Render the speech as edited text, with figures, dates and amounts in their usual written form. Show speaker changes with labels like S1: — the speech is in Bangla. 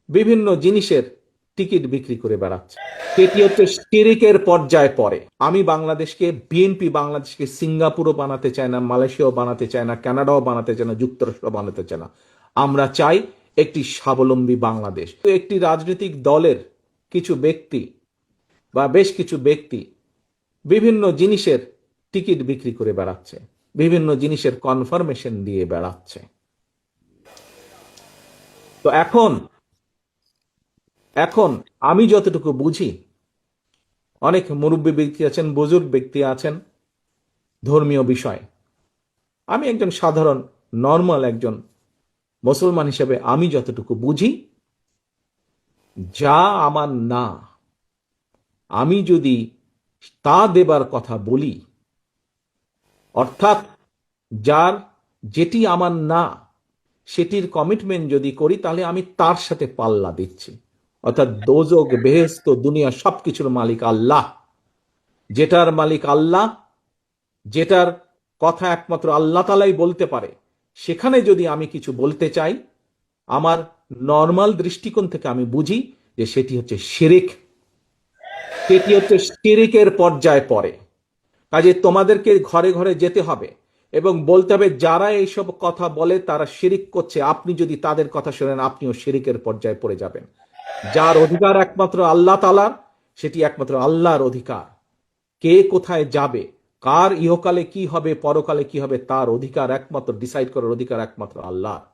S1: বিভিন্ন জিনিসের টিকিট বিক্রি করে বেড়াচ্ছে। এটি হচ্ছে শিরিকের পর্যায়ে পড়ে। আমি বাংলাদেশকে, বিএনপি বাংলাদেশকে সিঙ্গাপুরও বানাতে চায় না, মালয়েশিয়াও বানাতে চায় না, কানাডাও বানাতে চায় না, যুক্তরাষ্ট্র বানাতে চায় না। আমরা চাই একটি স্বাবলম্বী বাংলাদেশ। একটি রাজনৈতিক দলের কিছু ব্যক্তি বা বেশ কিছু ব্যক্তি বিভিন্ন জিনিসের টিকিট বিক্রি করে বেড়াচ্ছে, বিভিন্ন জিনিসের কনফার্মেশন দিয়ে বেড়াচ্ছে। তো এখন এখন আমি যতটুকু বুঝি, অনেক মুরব্বী ব্যক্তি আছেন, বুজুর্গ ব্যক্তি আছেন ধর্মীয় বিষয়। আমি একজন সাধারণ নর্মাল একজন মুসলমান হিসেবে আমি যতটুকু বুঝি, যা আমার না, আমি যদি তা দেবার কথা বলি, অর্থাৎ যার যেটি আমার না সেটির কমিটমেন্ট যদি করি, তাহলে আমি তার সাথে পাল্লা দিচ্ছি। অর্থাৎ দোজক, বেহেশত, দুনিয়া সবকিছুর মালিক আল্লাহ। যেটার মালিক আল্লাহ, যেটার কথা একমাত্র আল্লাহ তাআলাই বলতে পারে, সেখানে যদি আমি কিছু বলতে চাই, আমার নর্মাল দৃষ্টিকোণ থেকে আমি বুঝি যে সেটি হচ্ছে শিরিক। সেটি হচ্ছে শিরিকের পর্যায়ে পড়ে। কাজে তোমাদেরকে ঘরে ঘরে যেতে হবে এবং বলতে হবে যারা এইসব কথা বলে তারা শিরিক করছে। আপনি যদি তাদের কথা শোনেন, আপনিও শিরিকের পর্যায়ে পড়ে যাবেন। যার অধিকার একমাত্র আল্লাহ তাআলার, সেটি একমাত্র আল্লাহর অধিকার। কে কোথায় যাবে, কার ইহকালে কি হবে, পরকালে কি হবে, তার অধিকার একমাত্র, ডিসাইড করার অধিকার একমাত্র আল্লাহর।